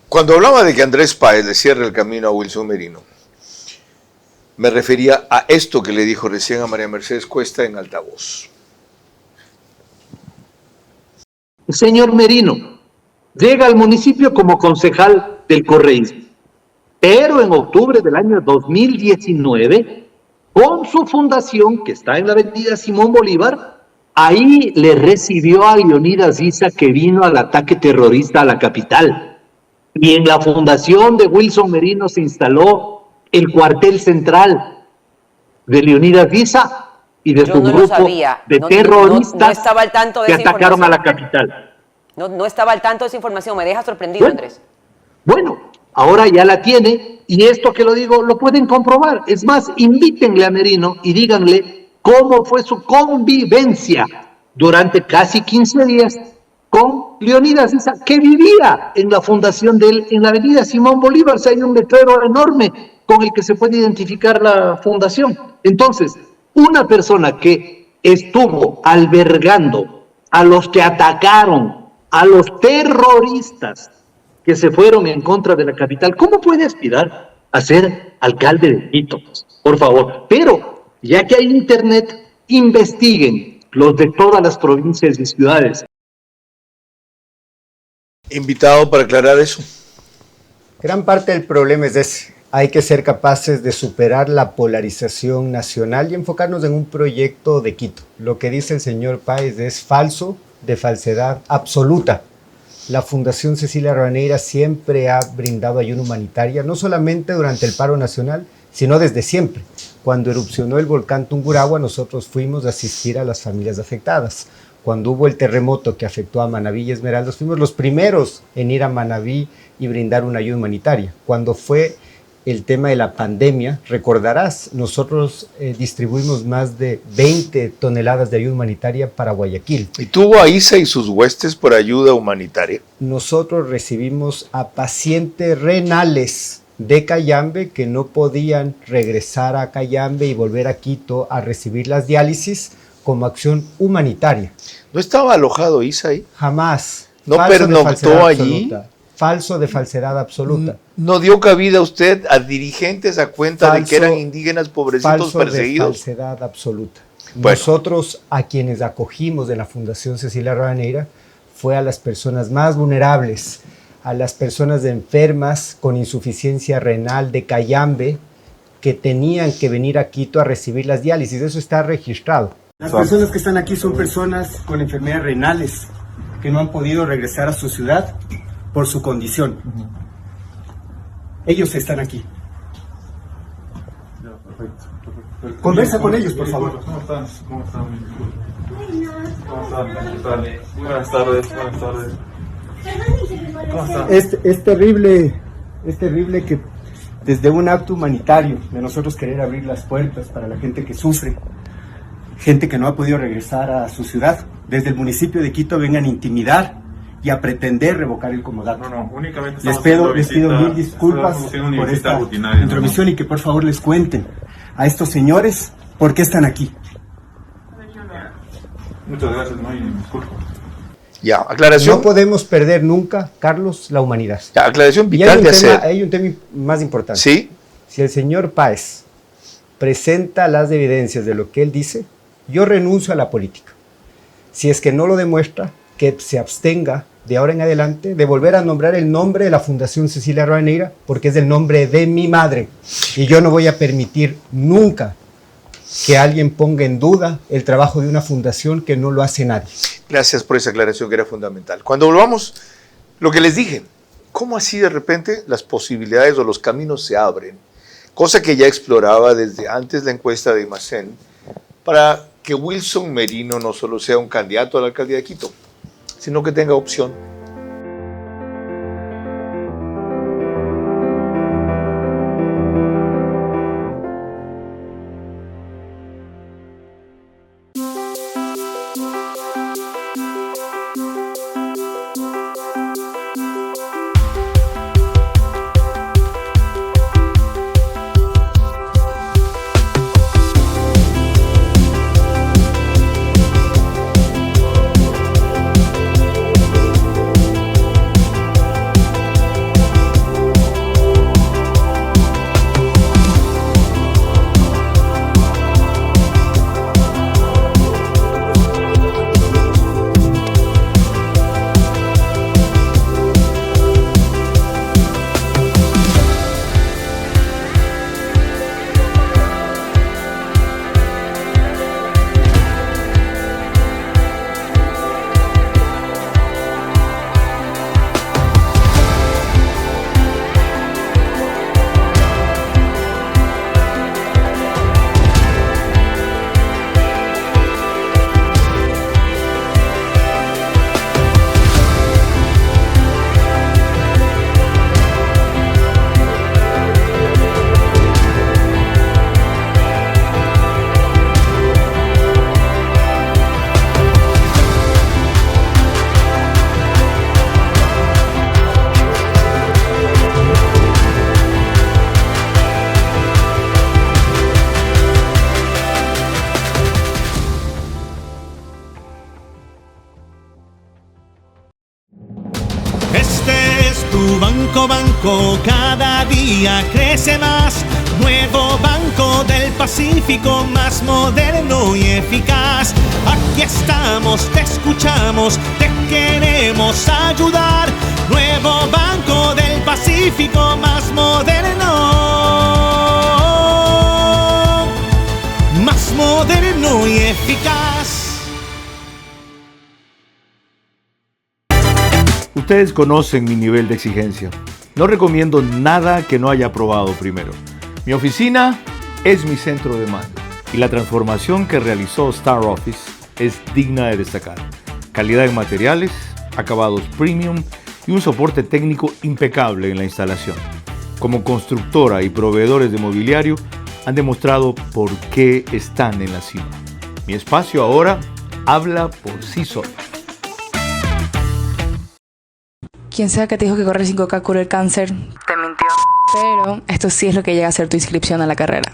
Cuando hablaba de que Andrés Páez le cierra el camino a Wilson Merino, me refería a esto que le dijo recién a María Mercedes Cuesta en altavoz. El señor Merino llega al municipio como concejal del correísmo, pero en octubre del año 2019, con su fundación, que está en la avenida Simón Bolívar, ahí le recibió a Leonidas Issa, que vino al ataque terrorista a la capital. Y en la fundación de Wilson Merino se instaló el cuartel central de Leonidas Issa y de su grupo de terroristas que atacaron a la capital. No estaba al tanto de esa información, me deja sorprendido, Andrés. Bueno, ahora ya la tiene, y esto que lo digo lo pueden comprobar. Es más, invítenle a Merino y díganle cómo fue su convivencia durante casi 15 días con Leonidas Issa, que vivía en la fundación de él, en la avenida Simón Bolívar. Hay un letrero enorme con el que se puede identificar la fundación. Entonces, una persona que estuvo albergando a los que atacaron, a los terroristas que se fueron en contra de la capital, ¿cómo puede aspirar a ser alcalde de Quito? Por favor. Pero, ya que hay internet, investiguen los de todas las provincias y ciudades. Invitado para aclarar eso. Gran parte del problema es ese. Hay que ser capaces de superar la polarización nacional y enfocarnos en un proyecto de Quito. Lo que dice el señor Páez es falso, de falsedad absoluta. La Fundación Cecilia Rivadeneira siempre ha brindado ayuda humanitaria, no solamente durante el paro nacional, sino desde siempre. Cuando erupcionó el volcán Tungurahua, nosotros fuimos a asistir a las familias afectadas. Cuando hubo el terremoto que afectó a Manabí y Esmeraldas, fuimos los primeros en ir a Manabí y brindar una ayuda humanitaria. Cuando fue el tema de la pandemia, recordarás, nosotros distribuimos más de 20 toneladas de ayuda humanitaria para Guayaquil. ¿Y tuvo a ISA y sus huestes por ayuda humanitaria? Nosotros recibimos a pacientes renales de Cayambe que no podían regresar a Cayambe y volver a Quito a recibir las diálisis como acción humanitaria. ¿No estaba alojado ISA ahí? Jamás. ¿No pernoctó allí? Falso de falsedad absoluta. ¿No dio cabida usted a dirigentes a cuenta de que eran indígenas pobrecitos perseguidos? Falso de falsedad absoluta. Bueno. Nosotros a quienes acogimos de la Fundación Cecilia Rivadeneira fue a las personas más vulnerables, a las personas enfermas con insuficiencia renal de Cayambe que tenían que venir a Quito a recibir las diálisis. Eso está registrado. Las personas que están aquí son personas con enfermedades renales que no han podido regresar a su ciudad por su condición. Ellos están aquí. Conversa con ellos, por favor. ¿Cómo están? ¿Cómo están? ¿Cómo están? Buenas tardes, buenas tardes. ¿Cómo están? Es terrible que desde un acto humanitario de nosotros querer abrir las puertas para la gente que sufre, gente que no ha podido regresar a su ciudad, desde el municipio de Quito vengan a intimidar y a pretender revocar el comodato. No, únicamente les pido mil disculpas por esta intromisión, y que por favor les cuenten a estos señores por qué están aquí. Muchas gracias, no hay disculpas. Ya, aclaración. No podemos perder nunca, Carlos, la humanidad. Ya, aclaración vital de hacer. Hay un tema más importante. ¿Sí? Si el señor Páez presenta las evidencias de lo que él dice, yo renuncio a la política. Si es que no lo demuestra, que se abstenga de ahora en adelante de volver a nombrar el nombre de la Fundación Cecilia Rivadeneira, porque es el nombre de mi madre. Y yo no voy a permitir nunca que alguien ponga en duda el trabajo de una fundación que no lo hace nadie. Gracias por esa aclaración que era fundamental. Cuando volvamos, lo que les dije, ¿cómo así de repente las posibilidades o los caminos se abren? Cosa que ya exploraba desde antes la encuesta de Imacén, para que Wilson Merino no solo sea un candidato a la alcaldía de Quito, sino que tenga opción. Banco, cada día crece más. Nuevo Banco del Pacífico, más moderno y eficaz. Aquí estamos, te escuchamos, te queremos ayudar. Nuevo Banco del Pacífico, más moderno y eficaz. Ustedes conocen mi nivel de exigencia. No recomiendo nada que no haya probado primero. Mi oficina es mi centro de mando y la transformación que realizó Star Office es digna de destacar. Calidad en materiales, acabados premium y un soporte técnico impecable en la instalación. Como constructora y proveedores de mobiliario han demostrado por qué están en la cima. Mi espacio ahora habla por sí solo. Quien sea que te dijo que correr 5K cura el cáncer, te mintió. Pero esto sí es lo que llega a ser tu inscripción a la carrera.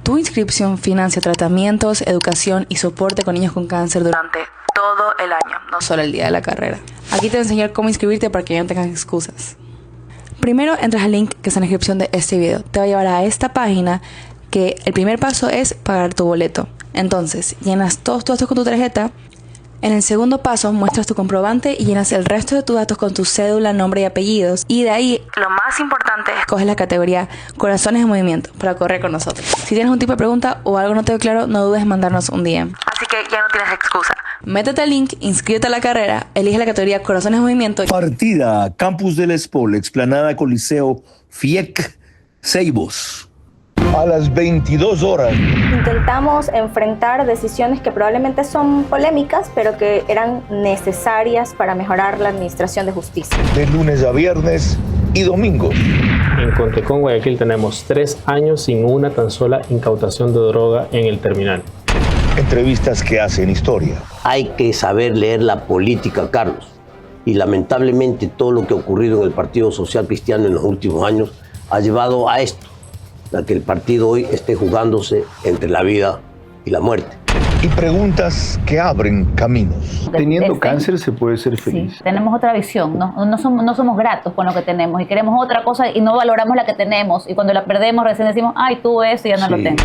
Tu inscripción financia tratamientos, educación y soporte con niños con cáncer durante todo el año, no solo el día de la carrera. Aquí te voy a enseñar cómo inscribirte para que ya no tengas excusas. Primero entras al link que está en la descripción de este video. Te va a llevar a esta página que el primer paso es pagar tu boleto. Entonces, llenas todos tus datos con tu tarjeta. En el segundo paso, muestras tu comprobante y llenas el resto de tus datos con tu cédula, nombre y apellidos. Y de ahí, lo más importante, escoges la categoría Corazones en Movimiento para correr con nosotros. Si tienes un tipo de pregunta o algo no te quedó claro, no dudes en mandarnos un DM. Así que ya no tienes excusa. Métete al link, inscríbete a la carrera, elige la categoría Corazones en Movimiento. Partida, Campus del Espol, Explanada Coliseo, FIEC, Ceibos. A las 22 horas. Intentamos enfrentar decisiones que probablemente son polémicas, pero que eran necesarias para mejorar la administración de justicia. De lunes a viernes y domingos. En Contecón, Guayaquil, tenemos 3 años sin una tan sola incautación de droga en el terminal. Entrevistas que hacen historia. Hay que saber leer la política, Carlos. Y lamentablemente todo lo que ha ocurrido en el Partido Social Cristiano en los últimos años ha llevado a esto, a que el partido hoy esté jugándose entre la vida y la muerte. Y preguntas que abren caminos. Teniendo cáncer se puede ser feliz. Sí, tenemos otra visión, no somos gratos con lo que tenemos y queremos otra cosa y no valoramos la que tenemos. Y cuando la perdemos recién decimos, ay, tú eso y ya no lo tengo.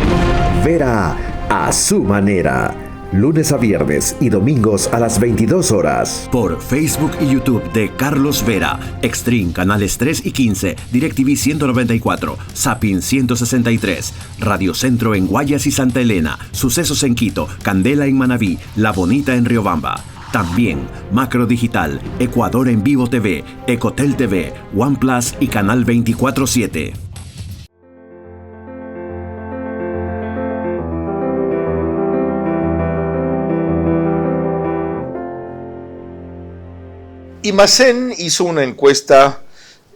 Vera a su manera. Lunes a viernes y domingos a las 22 horas. Por Facebook y YouTube de Carlos Vera. Extreme Canales 3 y 15. DirecTV 194. Sapin 163. Radio Centro en Guayas y Santa Elena. Sucesos en Quito. Candela en Manabí. La Bonita en Riobamba. También Macro Digital, Ecuador en Vivo TV, Ecotel TV, OnePlus y Canal 24/7. Imacén hizo una encuesta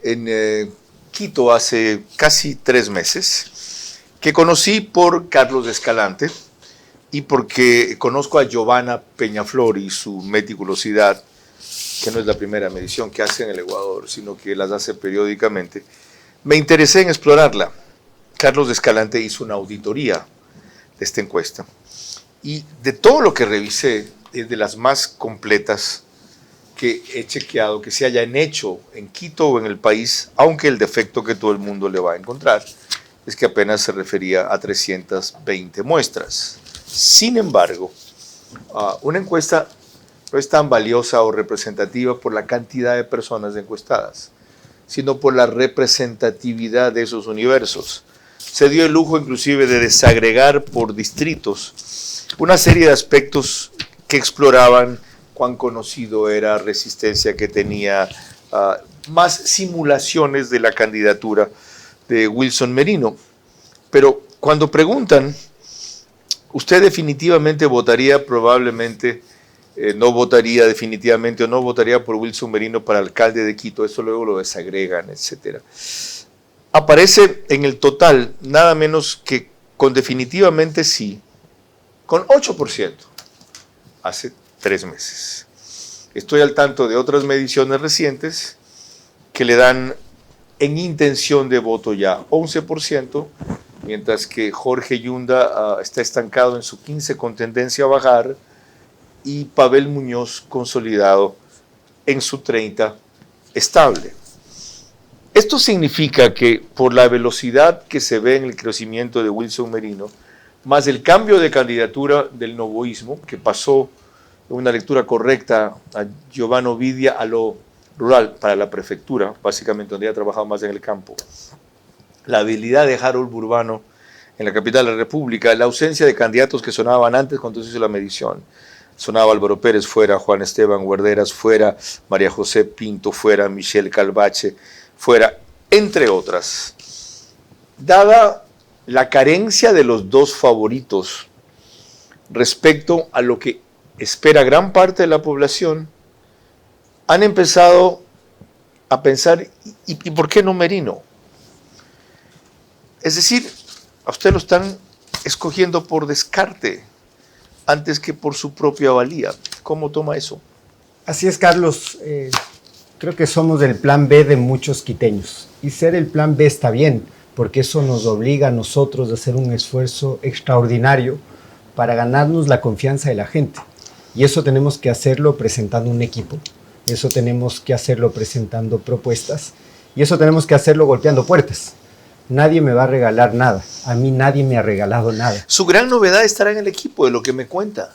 en Quito hace casi 3 meses, que conocí por Carlos Escalante y porque conozco a Giovanna Peñaflor y su meticulosidad, que no es la primera medición que hace en el Ecuador, sino que las hace periódicamente. Me interesé en explorarla. Carlos Escalante hizo una auditoría de esta encuesta y de todo lo que revisé, es de las más completas que he chequeado que se hayan hecho en Quito o en el país, aunque el defecto que todo el mundo le va a encontrar es que apenas se refería a 320 muestras. Sin embargo, una encuesta no es tan valiosa o representativa por la cantidad de personas encuestadas, sino por la representatividad de esos universos. Se dio el lujo inclusive de desagregar por distritos una serie de aspectos que exploraban cuán conocido era Resistencia, que tenía más simulaciones de la candidatura de Wilson Merino. Pero cuando preguntan, ¿usted definitivamente votaría probablemente, no votaría definitivamente o no votaría por Wilson Merino para alcalde de Quito? Eso luego lo desagregan, etc. Aparece en el total nada menos que con definitivamente sí, con 8%, hace 3 meses. Estoy al tanto de otras mediciones recientes que le dan en intención de voto ya 11%, mientras que Jorge Yunda está estancado en su 15 con tendencia a bajar y Pavel Muñoz consolidado en su 30 estable. Esto significa que por la velocidad que se ve en el crecimiento de Wilson Merino, más el cambio de candidatura del novoísmo, que pasó una lectura correcta a Giovanna Ovidia a lo rural para la prefectura, básicamente donde ella ha trabajado más en el campo, la habilidad de Harold Burbano en la capital de la República, la ausencia de candidatos que sonaban antes cuando se hizo la medición, Sonaba Álvaro Pérez, fuera Juan Esteban Guarderas, fuera María José Pinto, fuera Michelle Calvache, fuera, entre otras. Dada la carencia de los dos favoritos respecto a lo que espera gran parte de la población, han empezado a pensar, ¿y por qué no Merino? Es decir, a usted lo están escogiendo por descarte antes que por su propia valía. ¿Cómo toma eso? Así es, Carlos. Creo que somos el plan B de muchos quiteños. Y ser el plan B está bien, porque eso nos obliga a nosotros a hacer un esfuerzo extraordinario para ganarnos la confianza de la gente. Y eso tenemos que hacerlo presentando un equipo. Eso tenemos que hacerlo presentando propuestas. Y eso tenemos que hacerlo golpeando puertas. Nadie me va a regalar nada. A mí nadie me ha regalado nada. Su gran novedad estará en el equipo, de lo que me cuenta.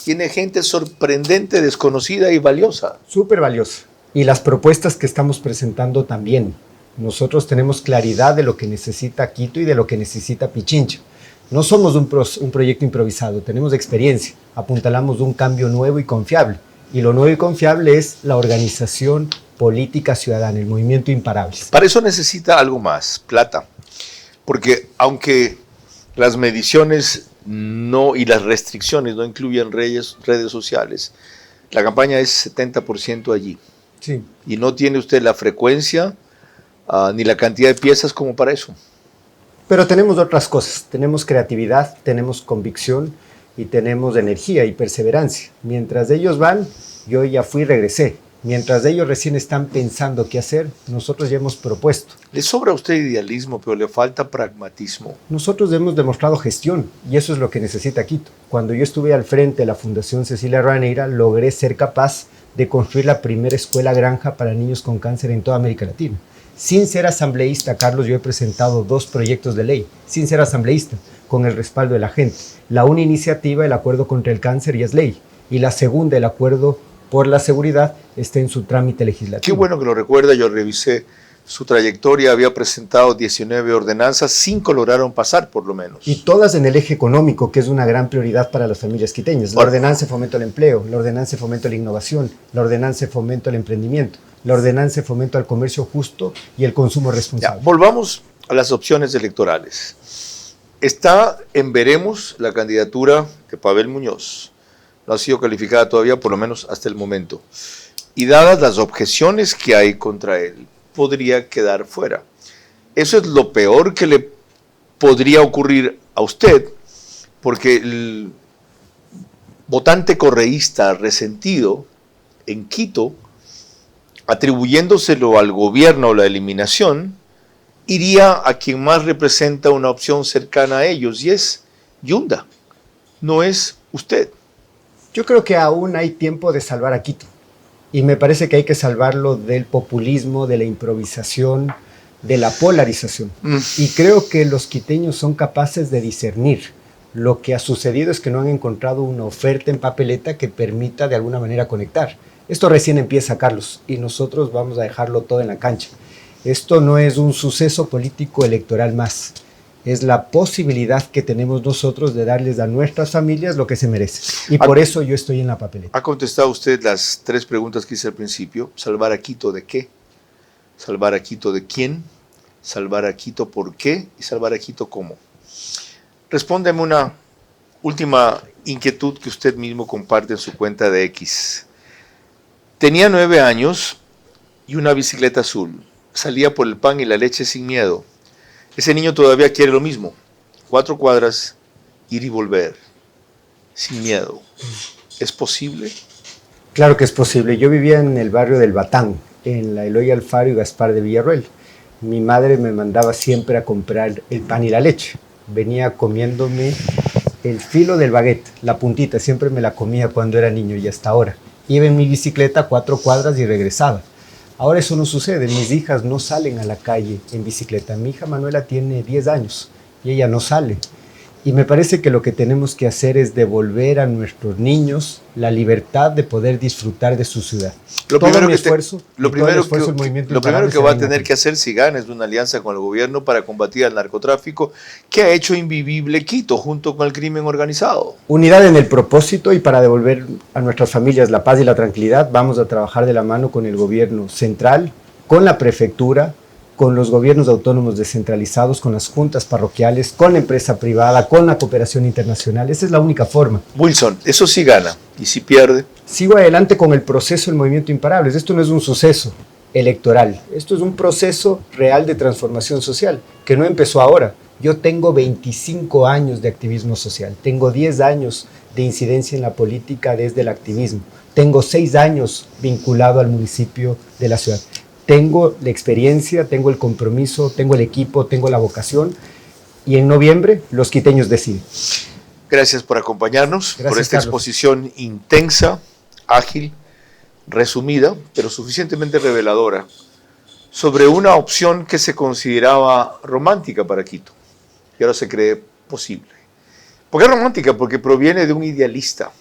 Tiene gente sorprendente, desconocida y valiosa. Súper valiosa. Y las propuestas que estamos presentando también. Nosotros tenemos claridad de lo que necesita Quito y de lo que necesita Pichincha. No somos un proyecto improvisado, tenemos experiencia. Apuntalamos un cambio nuevo y confiable. Y lo nuevo y confiable es la organización política ciudadana, el movimiento Imparables. Para eso necesita algo más, plata. Porque aunque las mediciones y las restricciones no incluyen redes sociales, la campaña es 70% allí. Sí. Y no tiene usted la frecuencia ni la cantidad de piezas como para eso. Pero tenemos otras cosas. Tenemos creatividad, tenemos convicción y tenemos energía y perseverancia. Mientras ellos van, yo ya fui y regresé. Mientras ellos recién están pensando qué hacer, nosotros ya hemos propuesto. Le sobra a usted idealismo, pero le falta pragmatismo. Nosotros hemos demostrado gestión y eso es lo que necesita Quito. Cuando yo estuve al frente de la Fundación Cecilia Raneira, logré ser capaz de construir la primera escuela granja para niños con cáncer en toda América Latina. Sin ser asambleísta, Carlos, yo he presentado 2 proyectos de ley, sin ser asambleísta, con el respaldo de la gente. La una iniciativa, el acuerdo contra el cáncer, y es ley. Y la segunda, el acuerdo por la seguridad, está en su trámite legislativo. Qué bueno que lo recuerda, yo revisé su trayectoria, había presentado 19 ordenanzas, 5 lograron pasar por lo menos. Y todas en el eje económico, que es una gran prioridad para las familias quiteñas. La ordenanza de fomento al empleo, la ordenanza de fomento a la innovación, la ordenanza de fomento al emprendimiento, la ordenanza de fomento al comercio justo y el consumo responsable. Ya, volvamos a las opciones electorales. Está en veremos la candidatura de Pavel Muñoz. No ha sido calificada todavía, por lo menos hasta el momento. Y dadas las objeciones que hay contra él, podría quedar fuera. Eso es lo peor que le podría ocurrir a usted, porque el votante correísta resentido en Quito, atribuyéndoselo al gobierno o la eliminación, iría a quien más representa una opción cercana a ellos, y es Yunda, no es usted. Yo creo que aún hay tiempo de salvar a Quito. Y me parece que hay que salvarlo del populismo, de la improvisación, de la polarización. Y creo que los quiteños son capaces de discernir. Lo que ha sucedido es que no han encontrado una oferta en papeleta que permita de alguna manera conectar. Esto recién empieza, Carlos, y nosotros vamos a dejarlo todo en la cancha. Esto no es un suceso político electoral más. Es la posibilidad que tenemos nosotros de darles a nuestras familias lo que se merecen. Y por eso yo estoy en la papeleta. Ha contestado usted las 3 preguntas que hice al principio. ¿Salvar a Quito de qué? ¿Salvar a Quito de quién? ¿Salvar a Quito por qué? ¿Y salvar a Quito cómo? Respóndeme una última inquietud que usted mismo comparte en su cuenta de X. Tenía 9 años y una bicicleta azul. Salía por el pan y la leche sin miedo. Ese niño todavía quiere lo mismo. 4 cuadras, ir y volver, sin miedo. ¿Es posible? Claro que es posible. Yo vivía en el barrio del Batán, en la Eloy Alfaro y Gaspar de Villarroel. Mi madre me mandaba siempre a comprar el pan y la leche. Venía comiéndome el filo del baguette, la puntita, siempre me la comía cuando era niño y hasta ahora. Iba en mi bicicleta 4 cuadras y regresaba. Ahora eso no sucede, mis hijas no salen a la calle en bicicleta. Mi hija Manuela tiene 10 años y ella no sale. Y me parece que lo que tenemos que hacer es devolver a nuestros niños la libertad de poder disfrutar de su ciudad. Lo Todo primero mi que esfuerzo, lo y todo el primero esfuerzo que, del movimiento lo primero imparable que va a será tener que hacer si gana es una alianza con el gobierno para combatir al narcotráfico que ha hecho invivible Quito junto con el crimen organizado. Unidad en el propósito, y para devolver a nuestras familias la paz y la tranquilidad vamos a trabajar de la mano con el gobierno central, con la prefectura, con los gobiernos autónomos descentralizados, con las juntas parroquiales, con la empresa privada, con la cooperación internacional. Esa es la única forma. Wilson, eso sí gana, y si pierde. Sigo adelante con el proceso del movimiento Imparables. Esto no es un suceso electoral, esto es un proceso real de transformación social, que no empezó ahora. Yo tengo 25 años de activismo social, tengo 10 años de incidencia en la política desde el activismo, tengo 6 años vinculado al municipio de la ciudad. Tengo la experiencia, tengo el compromiso, tengo el equipo, tengo la vocación, y en noviembre los quiteños deciden. Gracias por acompañarnos, Gracias, por esta Carlos. exposición intensa, ágil, resumida, pero suficientemente reveladora, sobre una opción que se consideraba romántica para Quito y ahora se cree posible. ¿Por qué romántica? Porque proviene de un idealista,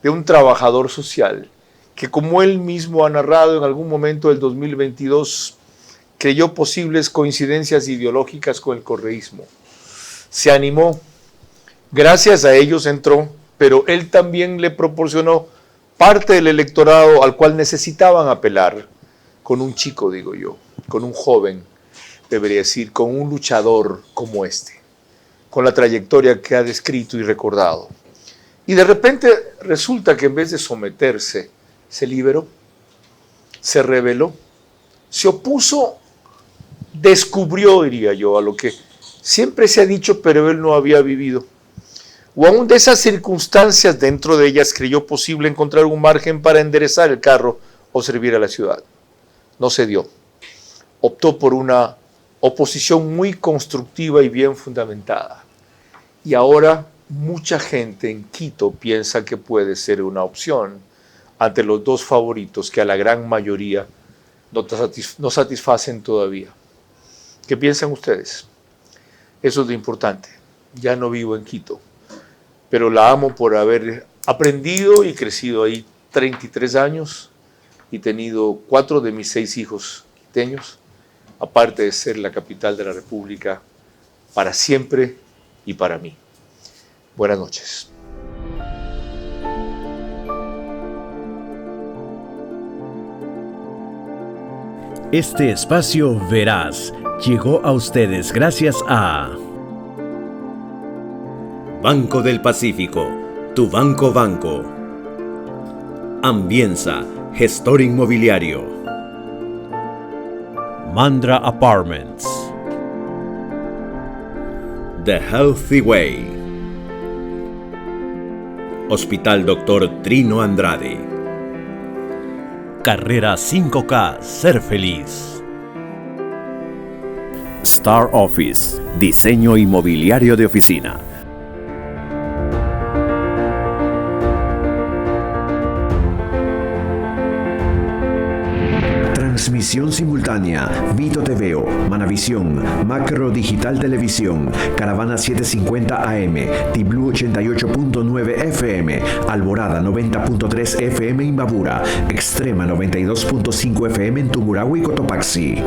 de un trabajador social, que como él mismo ha narrado en algún momento del 2022, creyó posibles coincidencias ideológicas con el correísmo. Se animó, gracias a ellos entró, pero él también le proporcionó parte del electorado al cual necesitaban apelar, con un chico, digo yo, con un joven, debería decir, con un luchador como este, con la trayectoria que ha descrito y recordado. Y de repente resulta que en vez de someterse, se liberó, se rebeló, se opuso, descubrió, diría yo, a lo que siempre se ha dicho, pero él no había vivido. O aún de esas circunstancias, dentro de ellas creyó posible encontrar un margen para enderezar el carro o servir a la ciudad. No se dio. Optó por una oposición muy constructiva y bien fundamentada. Y ahora mucha gente en Quito piensa que puede ser una opción ante los dos favoritos que a la gran mayoría no satisfacen todavía. ¿Qué piensan ustedes? Eso es lo importante. Ya no vivo en Quito, pero la amo por haber aprendido y crecido ahí 33 años y tenido 4 de mis 6 hijos quiteños, aparte de ser la capital de la República para siempre y para mí. Buenas noches. Este espacio Veraz llegó a ustedes gracias a Banco del Pacífico, tu banco. Ambienza, gestor inmobiliario. Mandra Apartments. The Healthy Way. Hospital Dr. Trino Andrade. Carrera 5K, ser feliz. Star Office, diseño inmobiliario de oficina. Transmisión simultánea, Vito TVO, Manavisión, Macro Digital Televisión, Caravana 750 AM, Tiblu 88.9 FM, Alborada 90.3 FM Imbabura, Extrema 92.5 FM en Tungurahua y Cotopaxi.